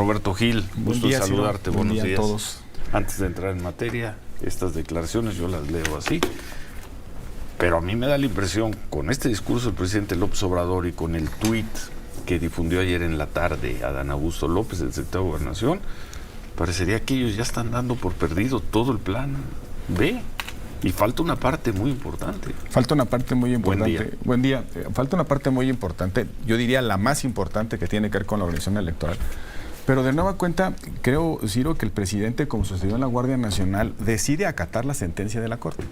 Roberto Gil, gusto día, saludarte, Buen buenos día días. a todos. Antes de entrar en materia, estas declaraciones yo las leo así, pero a mí me da la impresión, con este discurso del presidente López Obrador y con el tuit que difundió ayer en la tarde Adán Augusto López, el secretario de Gobernación, parecería que ellos ya están dando por perdido todo el plan B. Y falta una parte muy importante. Falta una parte muy importante. Buen día. Buen día. Falta una parte muy importante, yo diría la más importante, que tiene que ver con la organización electoral. Pero de nueva cuenta, creo, Ciro, que el presidente, como sucedió en la Guardia Nacional, decide acatar la sentencia de la Corte.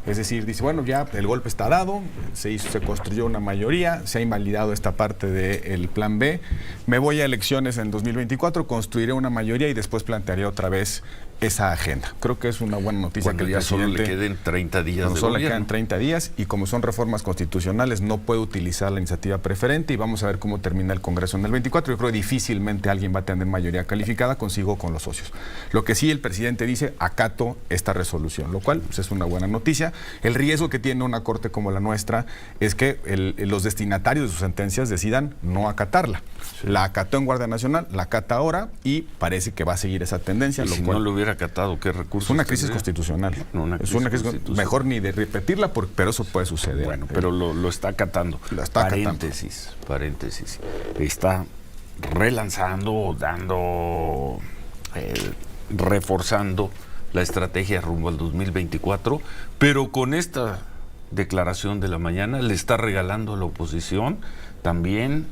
Es decir, dice, bueno, ya el golpe está dado, se construyó una mayoría, se ha invalidado esta parte del plan B, me voy a elecciones en 2024, construiré una mayoría y después plantearé otra vez esa agenda. Creo que es una buena noticia. Cuando que el ya solo le presidente, queden 30 días de solo le gobierno. quedan 30 días y como son reformas constitucionales no puede utilizar la iniciativa preferente y vamos a ver cómo termina el Congreso en el 24. Yo creo que difícilmente alguien va a tener mayoría calificada consigo con los socios. Lo que sí el presidente dice, acato esta resolución, lo cual pues, es una buena noticia. El riesgo que tiene una corte como la nuestra es que los destinatarios de sus sentencias decidan no acatarla. Sí. La acató en Guardia Nacional, la acata ahora y parece que va a seguir esa tendencia. ¿Y lo si cual, no lo hubiera acatado, qué recursos? Es una crisis constitucional. No, una crisis constitucional. Mejor ni de repetirla, pero eso puede suceder. Bueno, pero lo está acatando. Lo está paréntesis. Está relanzando, reforzando la estrategia rumbo al 2024, pero con esta declaración de la mañana le está regalando a la oposición también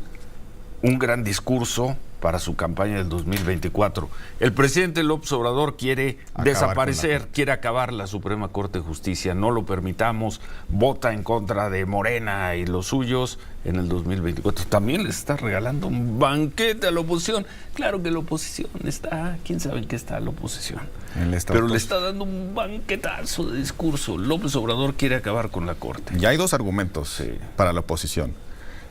un gran discurso para su campaña del 2024. El presidente López Obrador quiere desaparecer, quiere acabar la Suprema Corte de Justicia. No lo permitamos, vota en contra de Morena y los suyos en el 2024. También le está regalando un banquete a la oposición. Claro que la oposición está, quién sabe en qué está la oposición. Pero le está dando un banquetazo de discurso. López Obrador quiere acabar con la Corte. Ya hay dos argumentos para la oposición.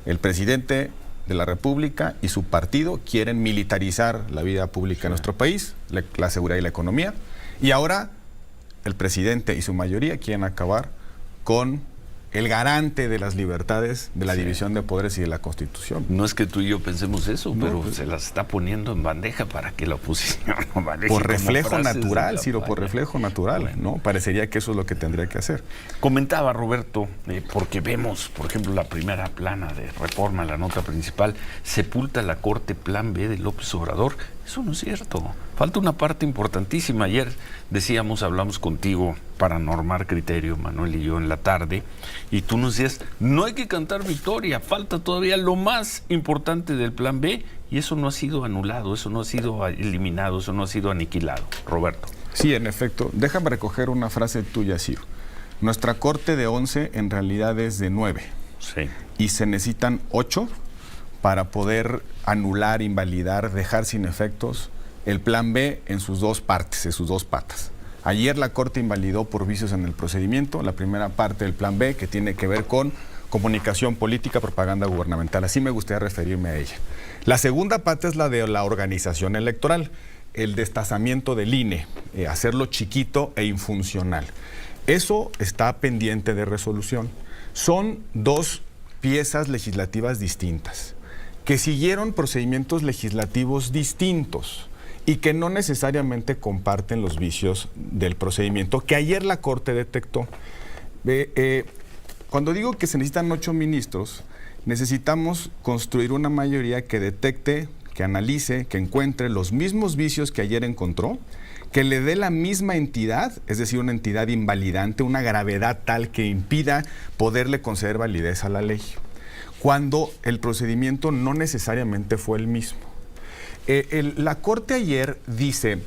El presidente de la República y su partido quieren militarizar la vida pública en nuestro país, la seguridad y la economía. Y ahora el presidente y su mayoría quieren acabar con el garante de las libertades, de la división de poderes y de la Constitución. No es que tú y yo pensemos eso, pero se las está poniendo en bandeja para que la oposición no maneje. Por reflejo natural, Ciro, por reflejo natural, bueno. ¿No? Parecería que eso es lo que tendría que hacer. Comentaba Roberto, porque vemos, por ejemplo, la primera plana de Reforma, la nota principal, sepulta la Corte Plan B de López Obrador. Eso no es cierto. Falta una parte importantísima. Ayer hablamos contigo para normar criterio, Manuel y yo, en la tarde, y tú nos decías, no hay que cantar victoria, falta todavía lo más importante del Plan B, y eso no ha sido anulado, eso no ha sido eliminado, eso no ha sido aniquilado. Roberto. Sí, en efecto. Déjame recoger una frase tuya, Ciro. Nuestra Corte de 11 en realidad es de 9. Sí. Y se necesitan 8 para poder anular, invalidar, dejar sin efectos el Plan B en sus dos partes, en sus dos patas. Ayer la Corte invalidó por vicios en el procedimiento la primera parte del Plan B, que tiene que ver con comunicación política, propaganda gubernamental. Así me gustaría referirme a ella. La segunda parte es la de la organización electoral, el destazamiento del INE, hacerlo chiquito e infuncional. Eso está pendiente de resolución. Son dos piezas legislativas distintas, que siguieron procedimientos legislativos distintos y que no necesariamente comparten los vicios del procedimiento que ayer la Corte detectó. Cuando digo que se necesitan 8 ministros, necesitamos construir una mayoría que detecte, que analice, que encuentre los mismos vicios que ayer encontró, que le dé la misma entidad, es decir, una entidad invalidante, una gravedad tal que impida poderle conceder validez a la ley, cuando el procedimiento no necesariamente fue el mismo. La Corte ayer dice,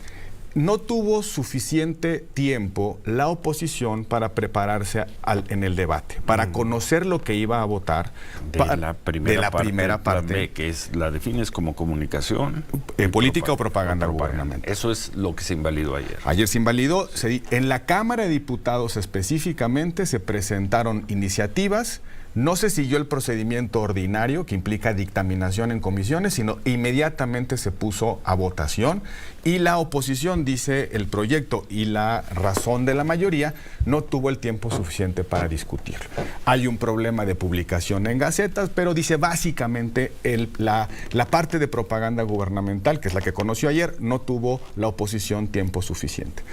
no tuvo suficiente tiempo la oposición para prepararse en el debate, para conocer lo que iba a votar. De la primera parte B, que es, la defines como comunicación. Política o propaganda gubernamental. Eso es lo que se invalidó ayer. Ayer se invalidó. En la Cámara de Diputados específicamente se presentaron iniciativas No se siguió el procedimiento ordinario que implica dictaminación en comisiones, sino inmediatamente se puso a votación y la oposición, dice el proyecto, y la razón de la mayoría, no tuvo el tiempo suficiente para discutirlo. Hay un problema de publicación en gacetas, pero dice básicamente la parte de propaganda gubernamental, que es la que conoció ayer, no tuvo la oposición tiempo suficiente.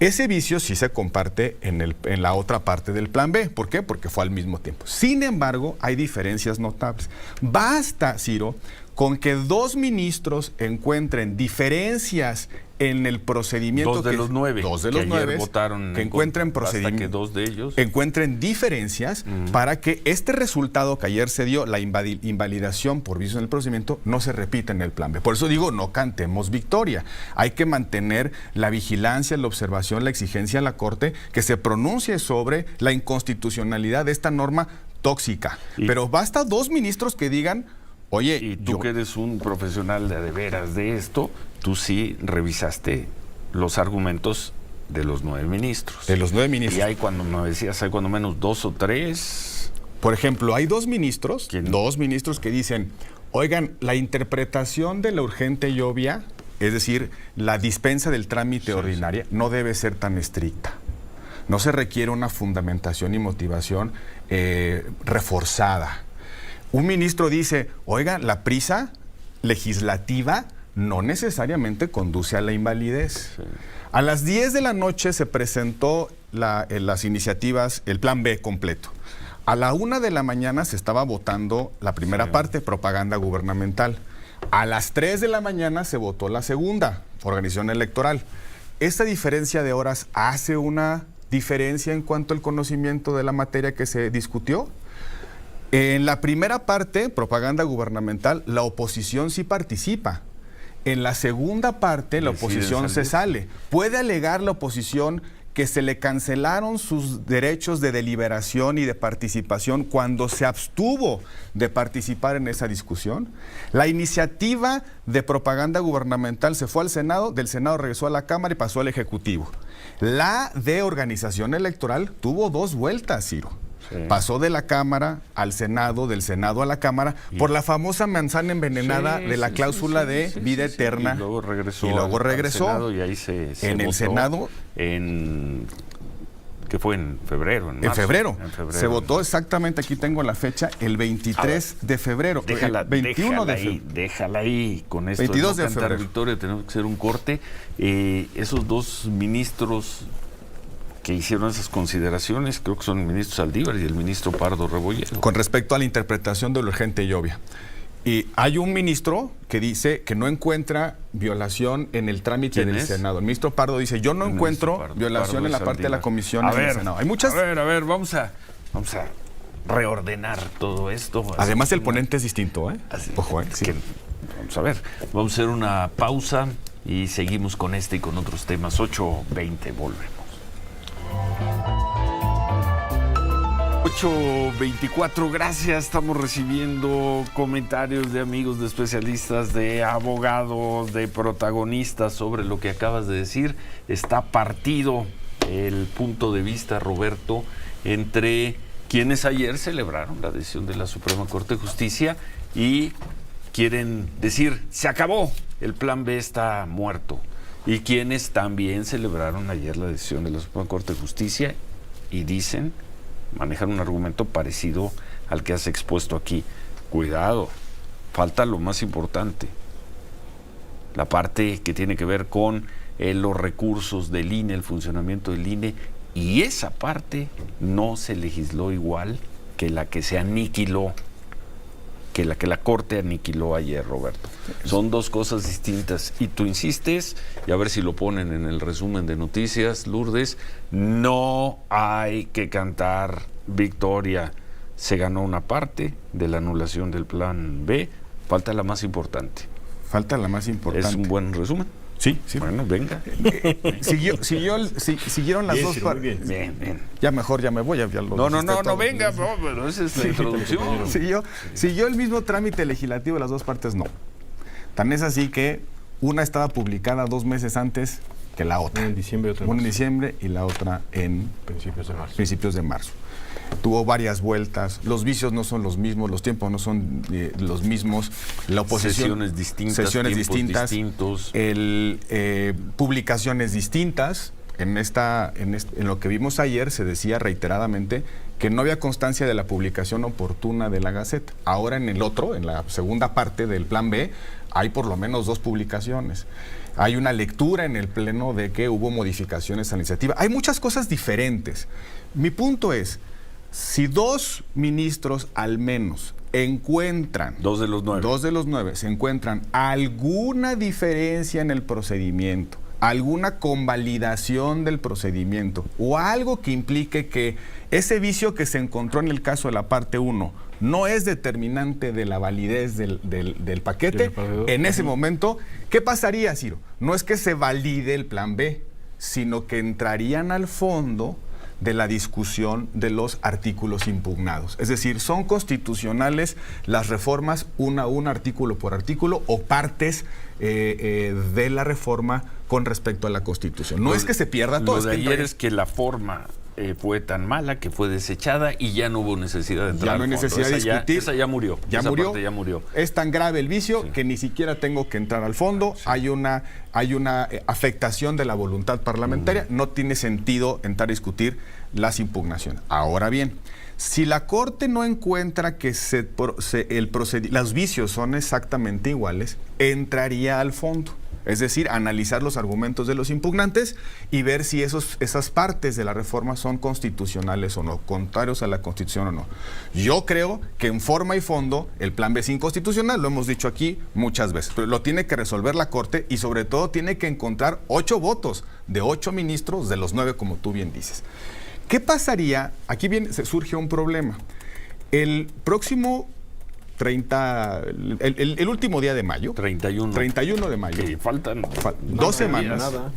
Ese vicio sí se comparte en la otra parte del plan B. ¿Por qué? Porque fue al mismo tiempo. Sin embargo, hay diferencias notables. Basta, Ciro, con que 2 ministros encuentren diferencias en el procedimiento. 2 de los 9. 2 de los 9 votaron que encuentren procedimientos. Hasta que 2 de ellos encuentren diferencias para que este resultado que ayer se dio, la invalidación por vicio en el procedimiento, no se repita en el plan B. Por eso digo, no cantemos victoria. Hay que mantener la vigilancia, la observación, la exigencia a la Corte que se pronuncie sobre la inconstitucionalidad de esta norma tóxica. Pero basta 2 ministros que digan: oye, y tú que eres un profesional de veras de esto, tú sí revisaste los argumentos de los 9 ministros. De los 9 ministros. Y hay, cuando me decías, hay cuando menos 2 o 3. Por ejemplo, hay 2 ministros, 2 ministros que dicen: oigan, la interpretación de la urgente y obvia, es decir, la dispensa del trámite ordinaria, no debe ser tan estricta. No se requiere una fundamentación y motivación reforzada. Un ministro dice: oiga, la prisa legislativa no necesariamente conduce a la invalidez. Sí. A las 10 de la noche se presentó las iniciativas, el plan B completo. A la 1 de la mañana se estaba votando la primera parte, propaganda gubernamental. A las 3 de la mañana se votó la segunda, organización electoral. ¿Esta diferencia de horas hace una diferencia en cuanto al conocimiento de la materia que se discutió? En la primera parte, propaganda gubernamental, la oposición sí participa. En la segunda parte, la oposición se sale. Puede alegar la oposición que se le cancelaron sus derechos de deliberación y de participación cuando se abstuvo de participar en esa discusión. La iniciativa de propaganda gubernamental se fue al Senado, del Senado regresó a la Cámara y pasó al Ejecutivo. La de organización electoral tuvo 2 vueltas, Ciro. Sí. Pasó de la Cámara al Senado, del Senado a la Cámara, por la famosa manzana envenenada de la cláusula de vida eterna. Y luego regresó. Al Senado, y ahí se en votó el Senado. ¿Qué fue? En febrero. En febrero. Se votó exactamente, aquí tengo la fecha, el 23 de febrero. Déjala, 21 de febrero. Déjala ahí con esto. 22 de de febrero. Victoria, tenemos que hacer un corte. Esos 2 ministros que hicieron esas consideraciones, creo que son el ministro Saldívar y el ministro Pardo Rebolledo. Con respecto a la interpretación de lo urgente y obvia. Y hay un ministro que dice que no encuentra violación en el trámite del Senado. El ministro Pardo dice: yo no encuentro violación en la parte de la comisión en el Senado. Hay muchas. A ver, vamos a reordenar todo esto. Además, el ponente es distinto, ¿eh? Ojo, sí. Vamos a ver, vamos a hacer una pausa y seguimos con este y con otros temas. 8:20, volvemos. 8:24, gracias. Estamos recibiendo comentarios de amigos, de especialistas, de abogados, de protagonistas sobre lo que acabas de decir. Está partido el punto de vista, Roberto, entre quienes ayer celebraron la decisión de la Suprema Corte de Justicia y quieren decir: se acabó, el plan B está muerto. Y quienes también celebraron ayer la decisión de la Suprema Corte de Justicia y dicen, manejan un argumento parecido al que has expuesto aquí. Cuidado, falta lo más importante, la parte que tiene que ver con los recursos del INE, el funcionamiento del INE, y esa parte no se legisló igual que la que se aniquiló, que la Corte aniquiló ayer, Roberto. Son 2 cosas distintas y tú insistes, y a ver si lo ponen en el resumen de noticias, Lourdes, no hay que cantar victoria. Se ganó una parte de la anulación del plan B, falta la más importante. Falta la más importante. ¿Es un buen resumen? Sí. Bueno, venga. Siguieron las 2 partes. Bien. Ya mejor, ya me voy. No, venga, pero esa es la introducción. Siguió el mismo trámite legislativo de las 2 partes, no. Tan es así que una estaba publicada 2 meses antes que la otra. Una en diciembre y otra en marzo. Una en diciembre y la otra en principios de marzo. Principios de marzo. tuvo varias vueltas, los vicios no son los mismos, los tiempos no son los mismos, la oposición... Sesiones distintas, distintos. Publicaciones distintas. En lo que vimos ayer se decía reiteradamente que no había constancia de la publicación oportuna de la Gaceta. Ahora en la segunda parte del Plan B, hay por lo menos 2 publicaciones. Hay una lectura en el Pleno de que hubo modificaciones a la iniciativa. Hay muchas cosas diferentes. Mi punto es, si 2 ministros al menos encuentran... 2 de los 9. 2 de los 9 se encuentran alguna diferencia en el procedimiento, alguna convalidación del procedimiento o algo que implique que ese vicio que se encontró en el caso de la parte 1 no es determinante de la validez del paquete, en ese momento, ¿qué pasaría, Ciro? No es que se valide el Plan B, sino que entrarían al fondo de la discusión de los artículos impugnados. Es decir, son constitucionales las reformas una a una, artículo por artículo, o partes de la reforma con respecto a la Constitución. No es que se pierda todo. Lo de ayer es que la forma fue tan mala que fue desechada y ya no hubo necesidad de entrar. Ya no hay necesidad de discutir. Esa ya murió. Ya murió. Es tan grave el vicio que ni siquiera tengo que entrar al fondo. Sí. Hay una afectación de la voluntad parlamentaria. No tiene sentido entrar a discutir las impugnaciones. Ahora bien, si la Corte no encuentra que los vicios son exactamente iguales, entraría al fondo. Es decir, analizar los argumentos de los impugnantes y ver si esas partes de la reforma son constitucionales o no, contrarios a la Constitución o no. Yo creo que en forma y fondo el Plan B es inconstitucional, lo hemos dicho aquí muchas veces, pero lo tiene que resolver la Corte y sobre todo tiene que encontrar 8 votos de 8 ministros de los 9, como tú bien dices. ¿Qué pasaría? Aquí surge un problema. El próximo... el último día de mayo. 31 de mayo. Sí, faltan 2 semanas. Nada.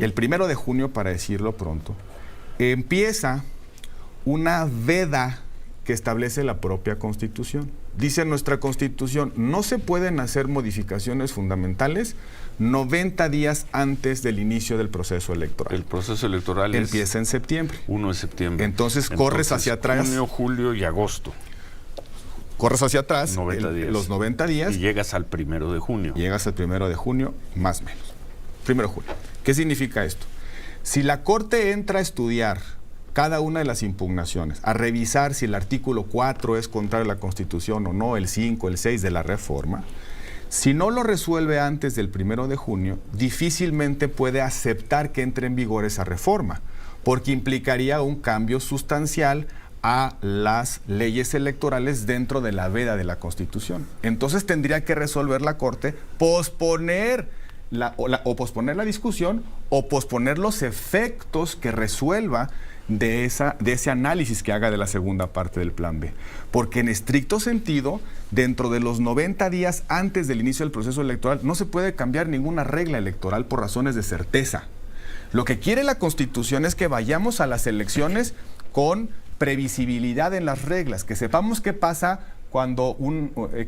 El 1 de junio, para decirlo pronto, empieza una veda que establece la propia Constitución. Dice nuestra Constitución, no se pueden hacer modificaciones fundamentales 90 días antes del inicio del proceso electoral. El proceso electoral empieza en septiembre. 1 de septiembre. Entonces corres hacia atrás. Junio, julio y agosto. Corres hacia atrás 90 días. Los 90 días. Y llegas al 1 de junio. Llegas al 1 de junio, más o menos. 1 de junio. ¿Qué significa esto? Si la Corte entra a estudiar cada una de las impugnaciones, a revisar si el artículo 4 es contrario a la Constitución o no, el 5, el 6 de la reforma, si no lo resuelve antes del 1 de junio, difícilmente puede aceptar que entre en vigor esa reforma, porque implicaría un cambio sustancial a las leyes electorales dentro de la veda de la Constitución. Entonces tendría que resolver la Corte posponer la discusión o posponer los efectos que resuelva de ese análisis que haga de la segunda parte del Plan B. Porque en estricto sentido, dentro de los 90 días antes del inicio del proceso electoral, no se puede cambiar ninguna regla electoral por razones de certeza. Lo que quiere la Constitución es que vayamos a las elecciones con previsibilidad en las reglas, que sepamos qué pasa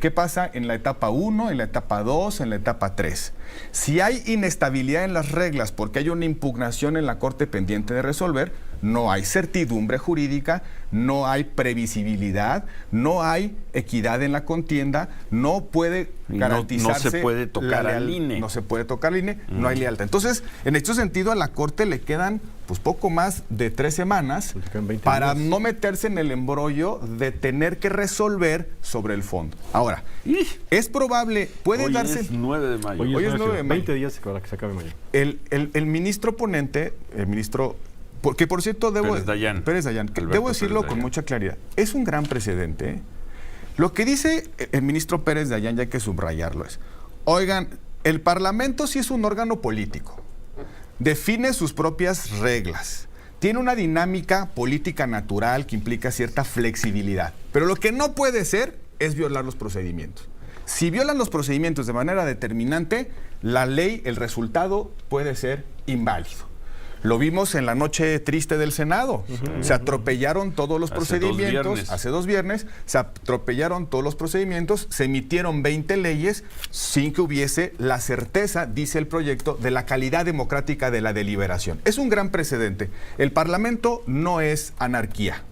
qué pasa en la etapa 1, en la etapa 2, en la etapa 3. Si hay inestabilidad en las reglas porque hay una impugnación en la Corte pendiente de resolver, no hay certidumbre jurídica, no hay previsibilidad, no hay equidad en la contienda, no puede garantizarse... No se puede tocar al INE. No se puede tocar al INE, no hay lealtad. Entonces, en este sentido, a la Corte le quedan pues poco más de 3 semanas para no meterse en el embrollo de tener que resolver sobre el fondo. Ahora, es probable, puede darse... Hoy es 9 de mayo. Hoy es 9 de mayo. 20 días para que se acabe mayo. El ministro ponente, porque por cierto, Pérez Dayán, debo decirlo con mucha claridad, es un gran precedente, ¿eh? Lo que dice el ministro Pérez Dayán, ya hay que subrayarlo, es, oigan, el Parlamento sí es un órgano político, define sus propias reglas, tiene una dinámica política natural que implica cierta flexibilidad, pero lo que no puede ser es violar los procedimientos. Si violan los procedimientos de manera determinante, la ley, el resultado puede ser inválido. Lo vimos en la noche triste del Senado. Se atropellaron todos los procedimientos. Hace 2 viernes se atropellaron todos los procedimientos, se emitieron 20 leyes sin que hubiese la certeza, dice el proyecto, de la calidad democrática de la deliberación. Es un gran precedente. El Parlamento no es anarquía.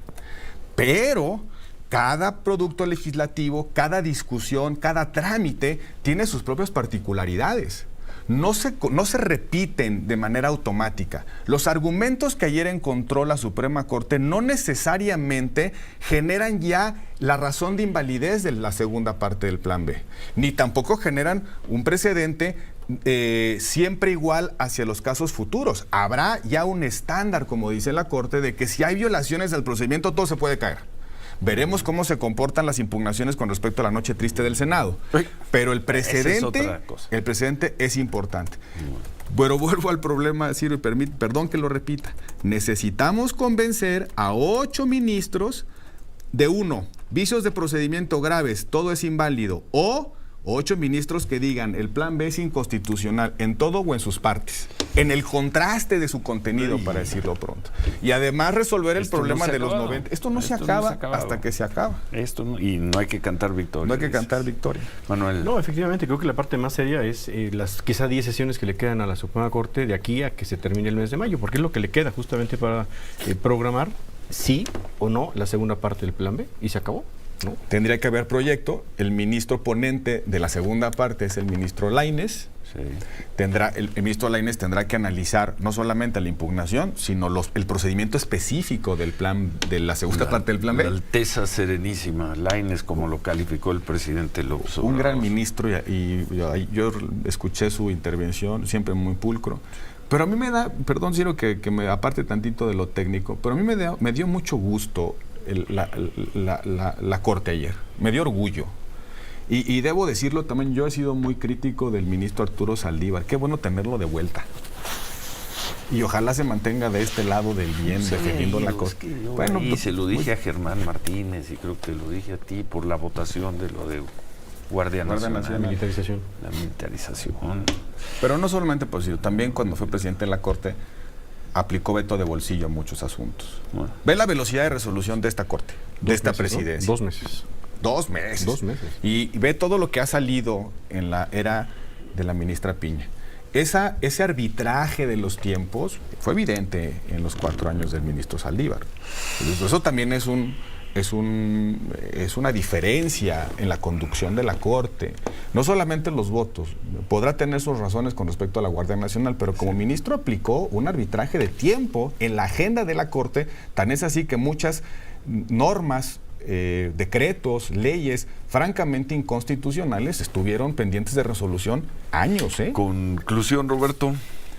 Pero cada producto legislativo, cada discusión, cada trámite tiene sus propias particularidades. No se repiten de manera automática. Los argumentos que ayer encontró la Suprema Corte no necesariamente generan ya la razón de invalidez de la segunda parte del Plan B, ni tampoco generan un precedente siempre igual hacia los casos futuros. Habrá ya un estándar, como dice la Corte, de que si hay violaciones del procedimiento todo se puede caer. Veremos cómo se comportan las impugnaciones con respecto a la noche triste del Senado. Pero el precedente es importante. Pero vuelvo al problema, Ciro, y perdón que lo repita. Necesitamos convencer a 8 ministros de 1, vicios de procedimiento graves, todo es inválido, o 8 ministros que digan el Plan B es inconstitucional en todo o en sus partes, en el contraste de su contenido, para decirlo pronto. Y además resolver el problema de los 90. Esto no se acaba hasta que se acaba. Y no hay que cantar victoria. No hay que cantar victoria. Manuel. No, efectivamente, creo que la parte más seria es las quizá 10 sesiones que le quedan a la Suprema Corte de aquí a que se termine el mes de mayo, porque es lo que le queda justamente para programar sí o no la segunda parte del Plan B, y se acabó. ¿No? Tendría que haber proyecto. El ministro ponente de la segunda parte es el ministro Lainez. Sí. El ministro Lainez tendrá que analizar no solamente la impugnación, sino el procedimiento específico del plan, de la segunda parte del Plan B. La Alteza Serenísima Lainez, como lo calificó el presidente López Obrador. Un gran ministro, y yo escuché su intervención, siempre muy pulcro. Pero a mí me da, perdón Ciro que me aparte tantito de lo técnico, pero a mí me dio mucho gusto la Corte ayer. Me dio orgullo. Y debo decirlo también, yo he sido muy crítico del ministro Arturo Saldívar. Qué bueno tenerlo de vuelta. Y ojalá se mantenga de este lado del bien, defendiendo la Corte. Bueno, se lo dije a Germán Martínez y creo que lo dije a ti por la votación de lo de Guardia Nacional. La militarización. La militarización. Pero no solamente por eso, también cuando fue presidente de la Corte aplicó veto de bolsillo a muchos asuntos. Bueno. Ve la velocidad de resolución de esta Corte, de esta presidencia. 2 meses. 2 meses. 2 meses. Y ve todo lo que ha salido en la era de la ministra Piña. Ese arbitraje de los tiempos fue evidente en los 4 años del ministro Saldívar. Eso también es una diferencia en la conducción de la Corte. No solamente los votos, podrá tener sus razones con respecto a la Guardia Nacional, pero como ministro aplicó un arbitraje de tiempo en la agenda de la Corte, tan es así que muchas normas, decretos, leyes francamente inconstitucionales estuvieron pendientes de resolución años. Conclusión, Roberto.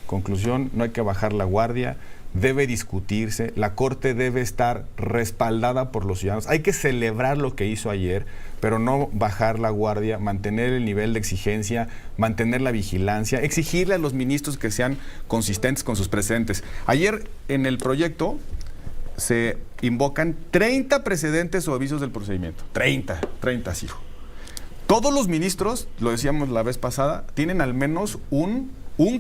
Conclusión, no hay que bajar la guardia. Debe discutirse, la Corte debe estar respaldada por los ciudadanos. Hay que celebrar lo que hizo ayer, pero no bajar la guardia, mantener el nivel de exigencia, mantener la vigilancia, exigirle a los ministros que sean consistentes con sus precedentes. Ayer en el proyecto se invocan 30 precedentes o avisos del procedimiento. 30, hijo. Todos los ministros, lo decíamos la vez pasada, tienen al menos un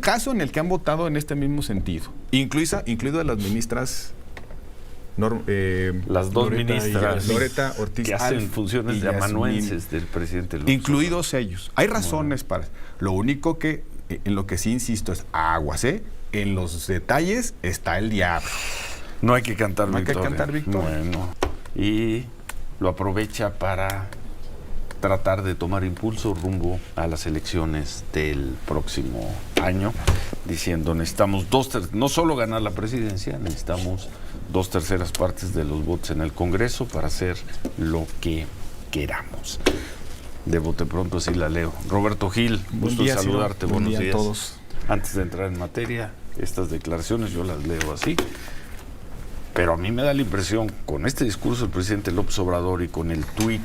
caso en el que han votado en este mismo sentido, incluido de las ministras las dos ministras Loreta Ortiz que hacen funciones de amanuenses del presidente López, incluidos ellos. Hay razones para lo único que en lo que sí insisto es aguas, en los detalles está el diablo. No hay que cantar victoria. Hay que cantar victoria. Bueno, y lo aprovecha para tratar de tomar impulso rumbo a las elecciones del próximo año, diciendo necesitamos no solo ganar la presidencia, necesitamos 2/3 partes de los votos en el Congreso para hacer lo que queramos. De bote pronto sí la leo. Roberto Gil, gusto en saludarte, buenos días a todos. Antes de entrar en materia, estas declaraciones yo las leo así, pero a mí me da la impresión, con este discurso del presidente López Obrador y con el tuit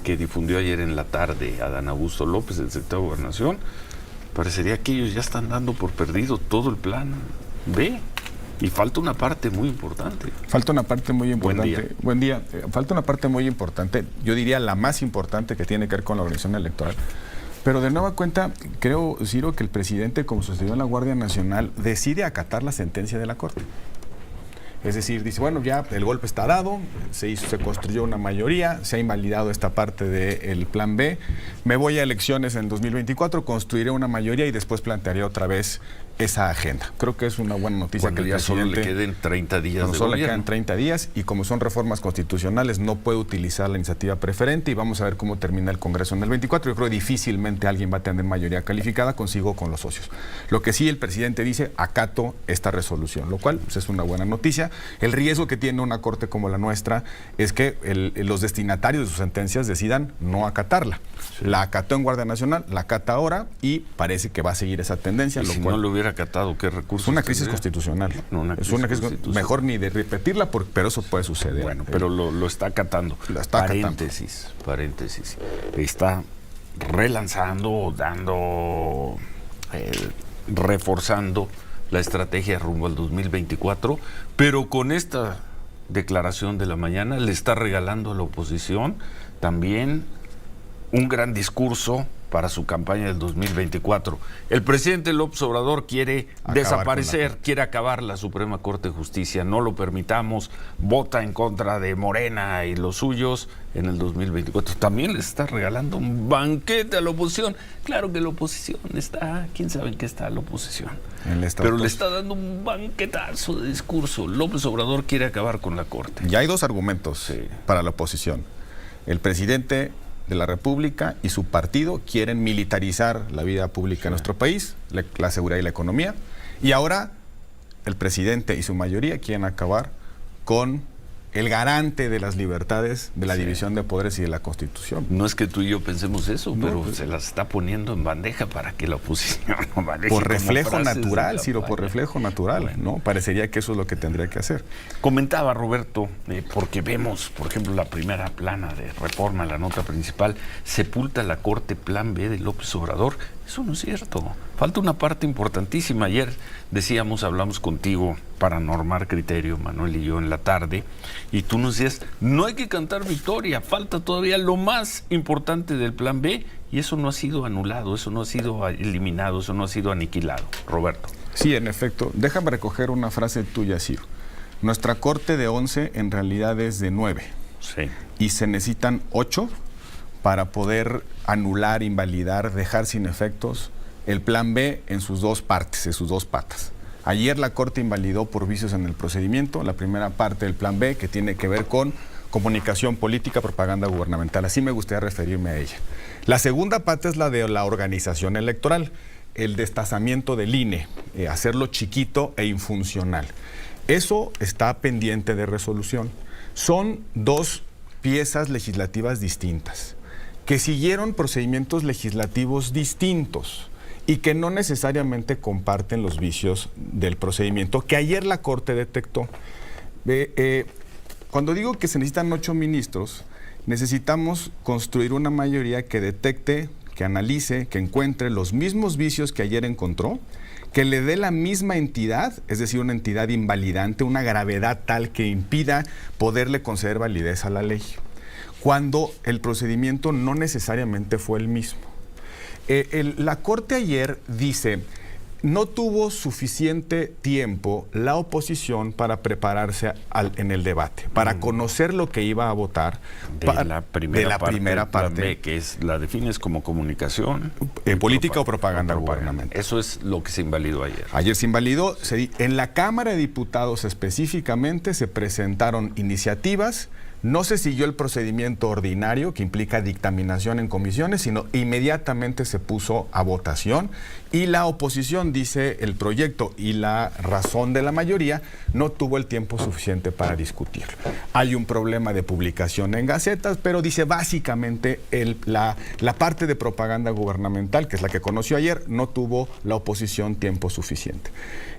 que difundió ayer en la tarde Adán Augusto López, del secretario de Gobernación, parecería que ellos ya están dando por perdido todo el plan B. Y falta una parte muy importante. Falta una parte muy importante. Buen día. Falta una parte muy importante, yo diría la más importante, que tiene que ver con la organización electoral. Pero de nueva cuenta, creo, Ciro, que el presidente, como sucedió en la Guardia Nacional, decide acatar la sentencia de la Corte. Es decir, dice, bueno, ya el golpe está dado, se construyó una mayoría, se ha invalidado esta parte del plan B, me voy a elecciones en el 2024, construiré una mayoría y después plantearé otra vez esa agenda. Creo que es una buena noticia. Cuando que ya solo le queden 30 días cuando de solo le gobierno. quedan 30 días y como son reformas constitucionales no puede utilizar la iniciativa preferente y vamos a ver cómo termina el Congreso en el 24. Yo creo que difícilmente alguien va a tener mayoría calificada consigo con los socios. Lo que sí el presidente dice, acato esta resolución, lo cual pues, es una buena noticia. El riesgo que tiene una corte como la nuestra es que los destinatarios de sus sentencias decidan no acatarla. Sí. La acató en Guardia Nacional, la acata ahora y parece que va a seguir esa tendencia. ¿Y lo si cual, no lo hubiera acatado, qué recursos? Es una crisis constitucional. No, una crisis constitucional. Mejor ni de repetirla, pero eso puede suceder. Bueno, pero lo está acatando. Lo está paréntesis. Está relanzando, reforzando la estrategia rumbo al 2024, pero con esta declaración de la mañana le está regalando a la oposición también un gran discurso para su campaña del 2024. El presidente López Obrador quiere desaparecer, quiere acabar la Suprema Corte de Justicia. No lo permitamos, vota en contra de Morena y los suyos en el 2024. También le está regalando un banquete a la oposición. Claro que la oposición está, quién sabe en qué está la oposición. Pero le está dando un banquetazo de discurso. López Obrador quiere acabar con la Corte. Ya hay dos argumentos para la oposición. El presidente de la República y su partido quieren militarizar la vida pública en nuestro país, la seguridad y la economía. Y ahora el presidente y su mayoría quieren acabar con el garante de las libertades, de la división de poderes y de la Constitución. No es que tú y yo pensemos eso, pero se las está poniendo en bandeja para que la oposición no maneje. Por reflejo natural, Ciro, por reflejo natural, bueno. ¿No? Parecería que eso es lo que tendría que hacer. Comentaba Roberto, porque vemos, por ejemplo, la primera plana de Reforma, la nota principal, sepulta la Corte Plan B de López Obrador. Eso no es cierto. Falta una parte importantísima. Ayer hablamos contigo para normar criterio, Manuel y yo, en la tarde, y tú nos decías, no hay que cantar victoria, falta todavía lo más importante del Plan B, y eso no ha sido anulado, eso no ha sido eliminado, eso no ha sido aniquilado. Roberto. Sí, en efecto. Déjame recoger una frase tuya, Ciro. Nuestra Corte de 11 en realidad es de 9. Sí. Y se necesitan 8 para poder anular, invalidar, dejar sin efectos el Plan B en sus dos partes, en sus dos patas. Ayer la Corte invalidó por vicios en el procedimiento la primera parte del Plan B, que tiene que ver con comunicación política, propaganda gubernamental. Así me gustaría referirme a ella. La segunda parte es la de la organización electoral, el destazamiento del INE, hacerlo chiquito e infuncional. Eso está pendiente de resolución. Son dos piezas legislativas distintas, que siguieron procedimientos legislativos distintos y que no necesariamente comparten los vicios del procedimiento que ayer la Corte detectó. Cuando digo que se necesitan 8 ministros, necesitamos construir una mayoría que detecte, que analice, que encuentre los mismos vicios que ayer encontró, que le dé la misma entidad, es decir, una entidad invalidante, una gravedad tal que impida poderle conceder validez a la ley, cuando el procedimiento no necesariamente fue el mismo. La Corte ayer dice, no tuvo suficiente tiempo la oposición para prepararse en el debate, para conocer lo que iba a votar. De la primera parte B, que la defines como comunicación. Política o propaganda gubernamental. Eso es lo que se invalidó ayer. Ayer se invalidó. En la Cámara de Diputados específicamente se presentaron iniciativas. No se siguió el procedimiento ordinario que implica dictaminación en comisiones, sino inmediatamente se puso a votación y la oposición, dice el proyecto y la razón de la mayoría, no tuvo el tiempo suficiente para discutirlo. Hay un problema de publicación en gacetas, pero dice básicamente la parte de propaganda gubernamental, que es la que conoció ayer, no tuvo la oposición tiempo suficiente.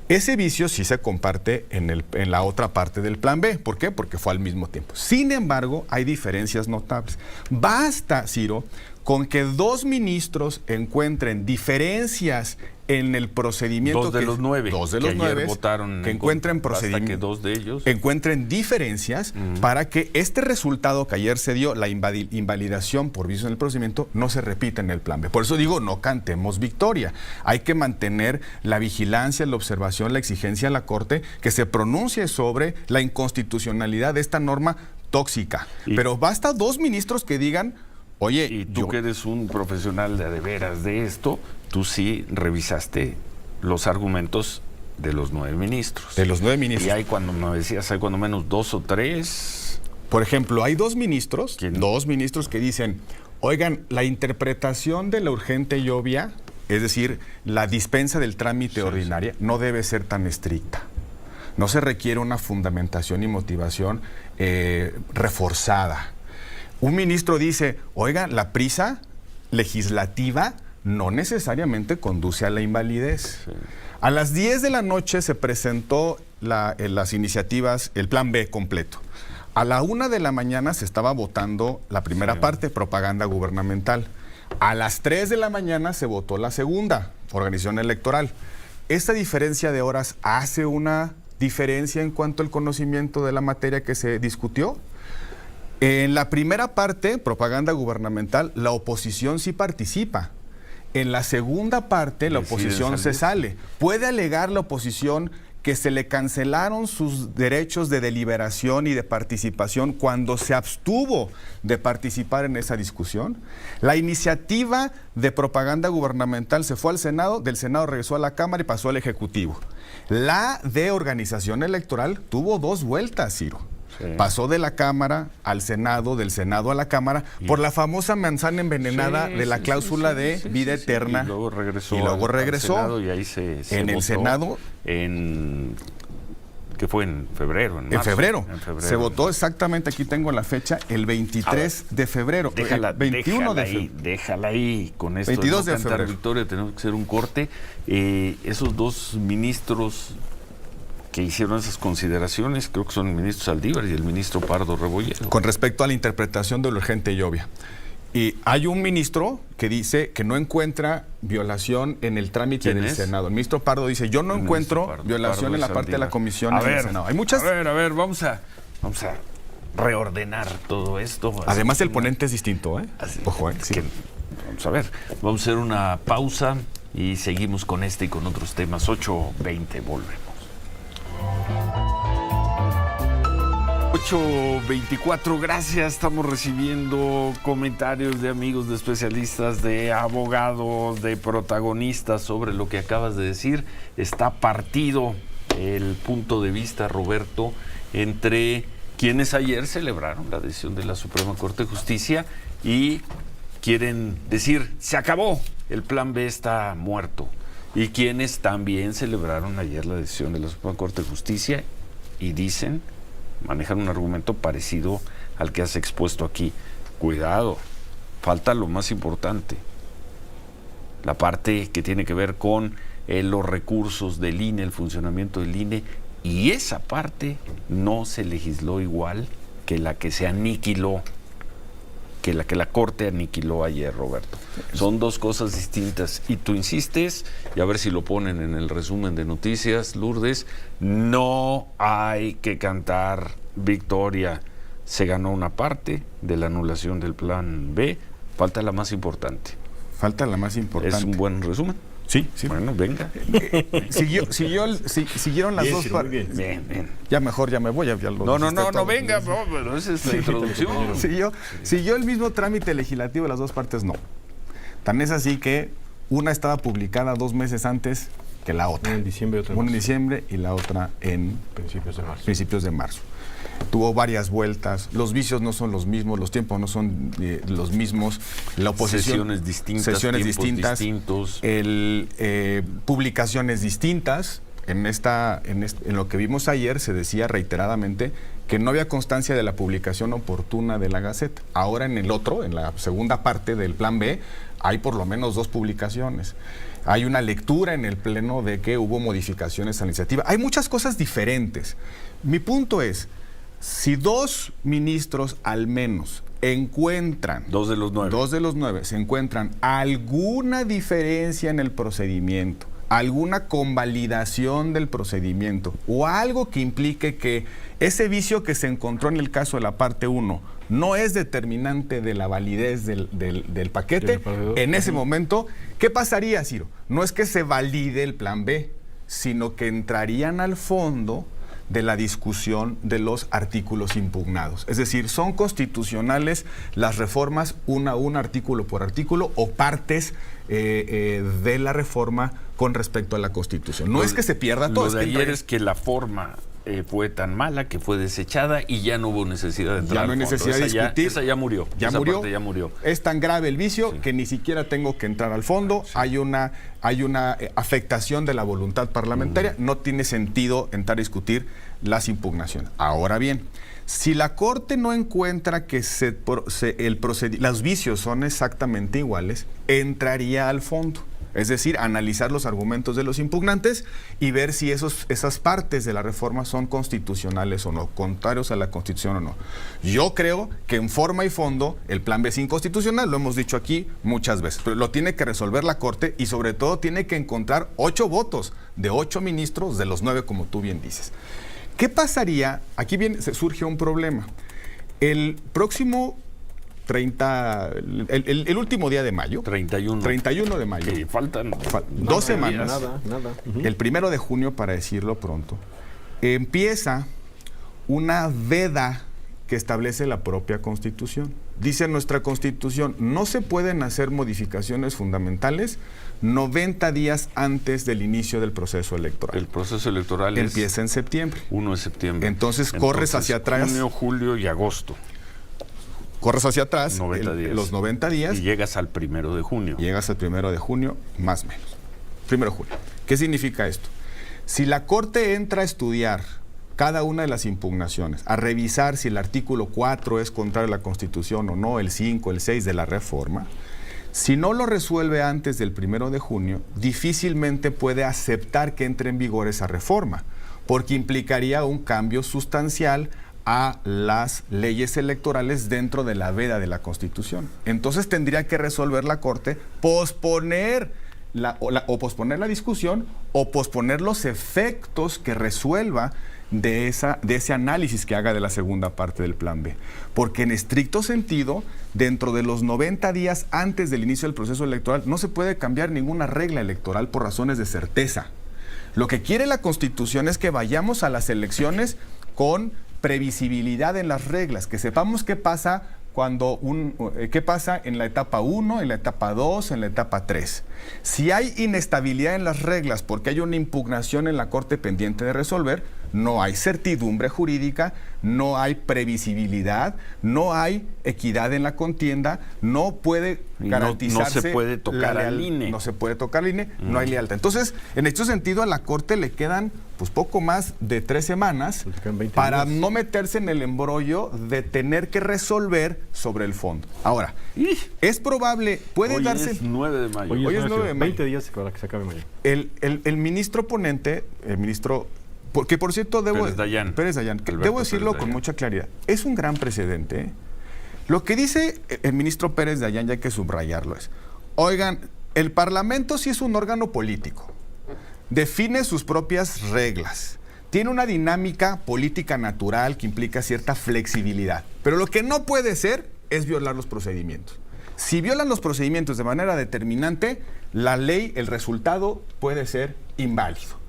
Ese vicio sí se comparte en la otra parte del Plan B. ¿Por qué? Porque fue al mismo tiempo. Sin embargo, hay diferencias notables. Basta, Ciro, con que 2 ministros encuentren diferencias en el procedimiento. 2 de los 9. 2 de los 9 votaron que encuentren procedimientos. Que 2 de ellos encuentren diferencias para que este resultado que ayer se dio, la invalidación por vicios en el procedimiento, no se repita en el plan B. Por eso digo, no cantemos victoria. Hay que mantener la vigilancia, la observación, la exigencia a la Corte que se pronuncie sobre la inconstitucionalidad de esta norma tóxica. Pero basta 2 ministros que digan, oye, y tú que eres un profesional de veras de esto, tú sí revisaste los argumentos de los 9 ministros. De los 9 ministros. Y hay, cuando me decías, hay cuando menos 2 o 3. Por ejemplo, hay 2 ministros, que dicen, oigan, la interpretación de la urgente y obvia, es decir, la dispensa del trámite ordinaria, no debe ser tan estricta. No se requiere una fundamentación y motivación reforzada. Un ministro dice, oiga, la prisa legislativa no necesariamente conduce a la invalidez. Sí. A las 10 de la noche se presentó las iniciativas, el plan B completo. A la 1 de la mañana se estaba votando la primera parte, propaganda gubernamental. A las 3 de la mañana se votó la segunda, organización electoral. ¿Esta diferencia de horas hace una diferencia en cuanto al conocimiento de la materia que se discutió? En la primera parte, propaganda gubernamental, la oposición sí participa. En la segunda parte, la oposición se sale. Puede alegar la oposición que se le cancelaron sus derechos de deliberación y de participación cuando se abstuvo de participar en esa discusión. La iniciativa de propaganda gubernamental se fue al Senado, del Senado regresó a la Cámara y pasó al Ejecutivo. La de organización electoral tuvo 2 vueltas, Ciro. Sí. Pasó de la Cámara al Senado, del Senado a la Cámara, por la famosa manzana envenenada de la cláusula de vida eterna. Y luego regresó. Al Senado y ahí se en votó el Senado. ¿Qué fue? En febrero. En febrero. Se votó exactamente, aquí tengo la fecha, el 23 de febrero. 21 de febrero. Déjala ahí con esto. 22 de febrero. Victoria, tenemos que hacer un corte. Esos 2 ministros que hicieron esas consideraciones, creo que son el ministro Saldívar y el ministro Pardo Rebolledo. Con respecto a la interpretación de lo urgente y obvia. Y hay un ministro que dice que no encuentra violación en el trámite del Senado. El ministro Pardo dice, yo no encuentro violación en la parte de la comisión en el Senado. Hay muchas. A ver, vamos a reordenar todo esto. Además, el ponente es distinto, ¿eh? Ojo, sí. Vamos a ver, vamos a hacer una pausa y seguimos con este y con otros temas. 8:20, volvemos. 8:24, gracias. Estamos recibiendo comentarios de amigos, de especialistas, de abogados, de protagonistas sobre lo que acabas de decir. Está partido el punto de vista, Roberto, entre quienes ayer celebraron la decisión de la Suprema Corte de Justicia y quieren decir, se acabó, el plan B está muerto. Y quienes también celebraron ayer la decisión de la Suprema Corte de Justicia y dicen, manejan un argumento parecido al que has expuesto aquí. Cuidado, falta lo más importante, la parte que tiene que ver con los recursos del INE, el funcionamiento del INE, y esa parte no se legisló igual que la que se aniquiló, que la Corte aniquiló ayer, Roberto. Son 2 cosas distintas y tú insistes, y a ver si lo ponen en el resumen de noticias, Lourdes, no hay que cantar victoria. Se ganó una parte de la anulación del plan B, falta la más importante. Falta la más importante. ¿Es un buen resumen? Sí. Bueno, venga. Siguieron las 2 partes. Bien. Ya mejor, ya me voy. No, venga, pero esa es la introducción. Siguió el mismo trámite legislativo, las 2 partes no. Tan es así que una estaba publicada 2 meses antes que la otra. Una en diciembre, otra en marzo. Una en diciembre y la otra en principios de marzo. Tuvo varias vueltas, los vicios no son los mismos, los tiempos no son los mismos, la oposición, sesiones distintas, distintos, publicaciones distintas. En lo que vimos ayer se decía reiteradamente que no había constancia de la publicación oportuna de la Gaceta. Ahora en la segunda parte del plan B, hay por lo menos 2 publicaciones. Hay una lectura en el Pleno de que hubo modificaciones a la iniciativa. Hay muchas cosas diferentes. Mi punto es, si 2 ministros al menos encuentran... 2 de los 9. 2 de los 9 se encuentran alguna diferencia en el procedimiento, alguna convalidación del procedimiento o algo que implique que ese vicio que se encontró en el caso de la parte 1 no es determinante de la validez del paquete, en ese momento, ¿qué pasaría, Ciro? No es que se valide el plan B, sino que entrarían al fondo de la discusión de los artículos impugnados. Es decir, son constitucionales las reformas una a una, artículo por artículo, o partes de la reforma con respecto a la Constitución. No es que se pierda todo. Lo de ayer es que la forma fue tan mala que fue desechada y ya no hubo necesidad de entrar. Ya no hay necesidad de discutir. Esa ya murió. Ya murió. Es tan grave el vicio que ni siquiera tengo que entrar al fondo. Sí. Hay una afectación de la voluntad parlamentaria. No tiene sentido entrar a discutir las impugnaciones. Ahora bien, si la Corte no encuentra que los vicios son exactamente iguales, entraría al fondo. Es decir, analizar los argumentos de los impugnantes y ver si esas partes de la reforma son constitucionales o no, contrarios a la Constitución o no. Yo creo que en forma y fondo el plan B es inconstitucional, lo hemos dicho aquí muchas veces, pero lo tiene que resolver la Corte y sobre todo tiene que encontrar 8 votos de 8 ministros de los 9, como tú bien dices. ¿Qué pasaría? Aquí surge un problema. El próximo... el último día de mayo. 31 de mayo. Sí, faltan 2 semanas. Nada. El 1 de junio, para decirlo pronto, empieza una veda que establece la propia Constitución. Dice nuestra Constitución, no se pueden hacer modificaciones fundamentales 90 días antes del inicio del proceso electoral. El proceso electoral empieza en septiembre. 1 de septiembre. Entonces corres hacia atrás. Junio, julio y agosto. Corres hacia atrás 90 días. Los 90 días. Y llegas al 1 de junio. Llegas al 1 de junio, más o menos. 1 de junio. ¿Qué significa esto? Si la Corte entra a estudiar cada una de las impugnaciones, a revisar si el artículo 4 es contrario a la Constitución o no, el 5, el 6 de la reforma, si no lo resuelve antes del 1 de junio, difícilmente puede aceptar que entre en vigor esa reforma, porque implicaría un cambio sustancial a las leyes electorales dentro de la veda de la Constitución. Entonces tendría que resolver la Corte posponer la discusión o posponer los efectos que resuelva de ese análisis que haga de la segunda parte del plan B. Porque en estricto sentido, dentro de los 90 días antes del inicio del proceso electoral, no se puede cambiar ninguna regla electoral por razones de certeza. Lo que quiere la Constitución es que vayamos a las elecciones con previsibilidad en las reglas, que sepamos qué pasa qué pasa en la etapa 1, en la etapa 2, en la etapa 3. Si hay inestabilidad en las reglas porque hay una impugnación en la Corte pendiente de resolver, no hay certidumbre jurídica, no hay previsibilidad, no hay equidad en la contienda, no puede garantizarse... No se puede tocar al INE. No se puede tocar al INE, no hay lealtad. Entonces, en este sentido, a la Corte le quedan pues poco más de 3 semanas para no meterse en el embrollo de tener que resolver sobre el fondo. Ahora, es probable, puede hoy darse... es 9 de mayo. Hoy es 9 de mayo. 20 días para que se acabe mayo. El ministro ponente, el ministro... Porque, por cierto, Pérez Dayán, debo decirlo con mucha claridad. Es un gran precedente. Lo que dice el ministro Pérez Dayán, ya hay que subrayarlo, es: oigan, el Parlamento sí es un órgano político. Define sus propias reglas. Tiene una dinámica política natural que implica cierta flexibilidad. Pero lo que no puede ser es violar los procedimientos. Si violan los procedimientos de manera determinante, la ley, el resultado puede ser inválido.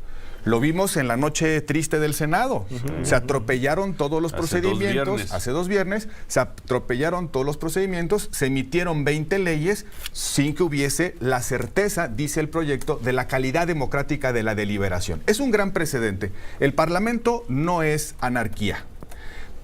Lo vimos en la noche triste del Senado. Se atropellaron todos los procedimientos. Hace 2 viernes se atropellaron todos los procedimientos, se emitieron 20 leyes sin que hubiese la certeza, dice el proyecto, de la calidad democrática de la deliberación. Es un gran precedente. El Parlamento no es anarquía,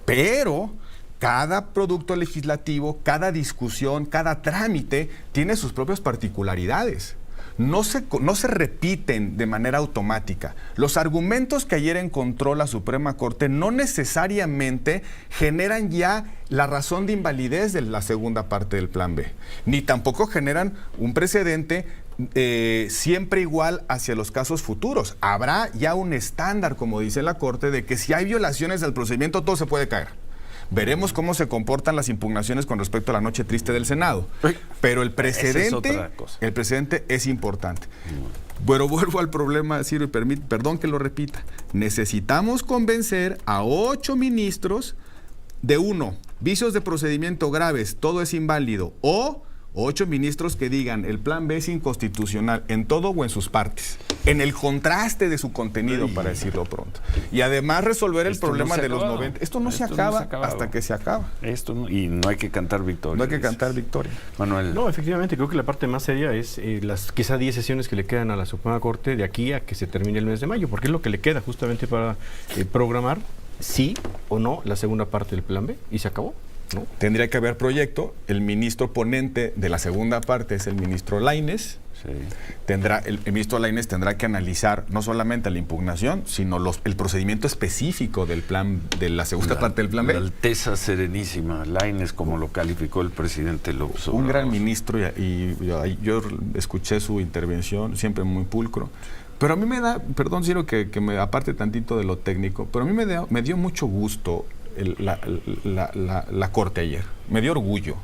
pero cada producto legislativo, cada discusión, cada trámite tiene sus propias particularidades. No se repiten de manera automática. Los argumentos que ayer encontró la Suprema Corte no necesariamente generan ya la razón de invalidez de la segunda parte del plan B, ni tampoco generan un precedente siempre igual hacia los casos futuros. Habrá ya un estándar, como dice la Corte, de que si hay violaciones del procedimiento todo se puede caer. Veremos cómo se comportan las impugnaciones con respecto a la noche triste del Senado. Pero el Esa es otra cosa. precedente es importante. Bueno, vuelvo al problema, Ciro, y perdón que lo repita. Necesitamos convencer a 8 ministros de 1, vicios de procedimiento graves, todo es inválido, o 8 ministros que digan el plan B es inconstitucional en todo o en sus partes, en el contraste de su contenido, para decirlo pronto. Y además resolver el problema de los 90. Esto no se acaba hasta que se acaba. Y no hay que cantar victoria. No hay que cantar victoria. Manuel. No, efectivamente, creo que la parte más seria es las quizá 10 sesiones que le quedan a la Suprema Corte de aquí a que se termine el mes de mayo, porque es lo que le queda justamente para programar sí o no la segunda parte del plan B, y se acabó, ¿no? Tendría que haber proyecto. El ministro ponente de la segunda parte es el ministro Lainez. Sí. El ministro Lainez tendrá que analizar no solamente la impugnación, sino el procedimiento específico del plan, de la segunda parte del plan B. La Alteza Serenísima, Lainez, como lo calificó el presidente López Obrador. Un gran ministro, y yo escuché su intervención, siempre muy pulcro. Pero a mí me da, perdón Ciro que me aparte tantito de lo técnico, pero a mí me dio mucho gusto la Corte ayer, me dio orgullo.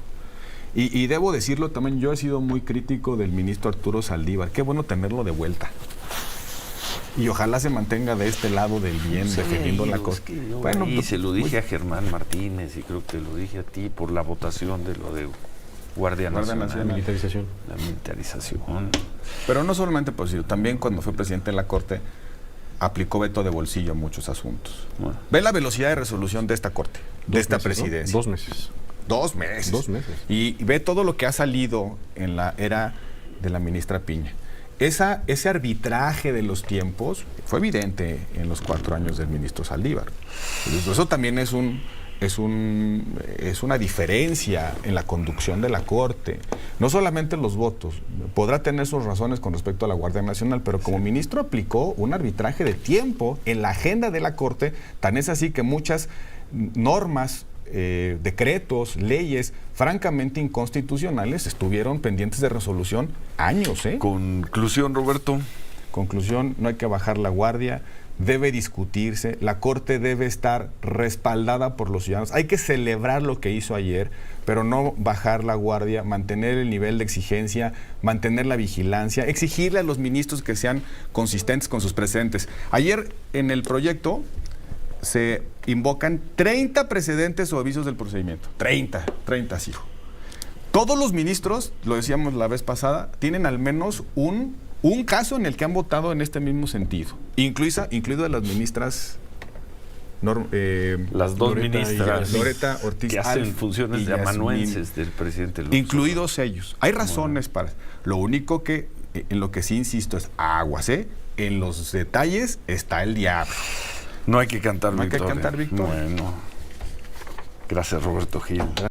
Y debo decirlo también, yo he sido muy crítico del ministro Arturo Saldívar. Qué bueno tenerlo de vuelta. Y ojalá se mantenga de este lado del bien, sí, defendiendo la Corte. Bueno, y se lo dije a Germán Martínez, y creo que lo dije a ti por la votación de lo de Guardia Nacional. La militarización. La militarización. Pero no solamente por eso, también cuando fue presidente de la Corte aplicó veto de bolsillo a muchos asuntos. Bueno. Ve la velocidad de resolución de esta Corte, de esta presidencia. 2 meses. 2 meses. 2 meses. Y ve todo lo que ha salido en la era de la ministra Piña. Ese arbitraje de los tiempos fue evidente en los 4 años del ministro Saldívar. Eso también es una diferencia en la conducción de la Corte. No solamente los votos, podrá tener sus razones con respecto a la Guardia Nacional, pero como ministro aplicó un arbitraje de tiempo en la agenda de la Corte, tan es así que muchas normas, decretos, leyes francamente inconstitucionales estuvieron pendientes de resolución años. Conclusión, Roberto. Conclusión, no hay que bajar la guardia. Debe discutirse, la Corte debe estar respaldada por los ciudadanos. Hay que celebrar lo que hizo ayer, pero no bajar la guardia, mantener el nivel de exigencia, mantener la vigilancia, exigirle a los ministros que sean consistentes con sus precedentes. Ayer en el proyecto se invocan 30 precedentes o avisos del procedimiento. 30, sí. Todos los ministros, lo decíamos la vez pasada, tienen al menos un caso en el que han votado en este mismo sentido, incluido las ministras las dos ministras Loreta Ortiz que hacen Alf funciones de amanuenses del presidente López, incluidos ellos. Hay razones para lo único que en lo que sí insisto es aguas, en los detalles está el diablo. No hay que cantar victoria. Bueno, gracias Roberto Gil.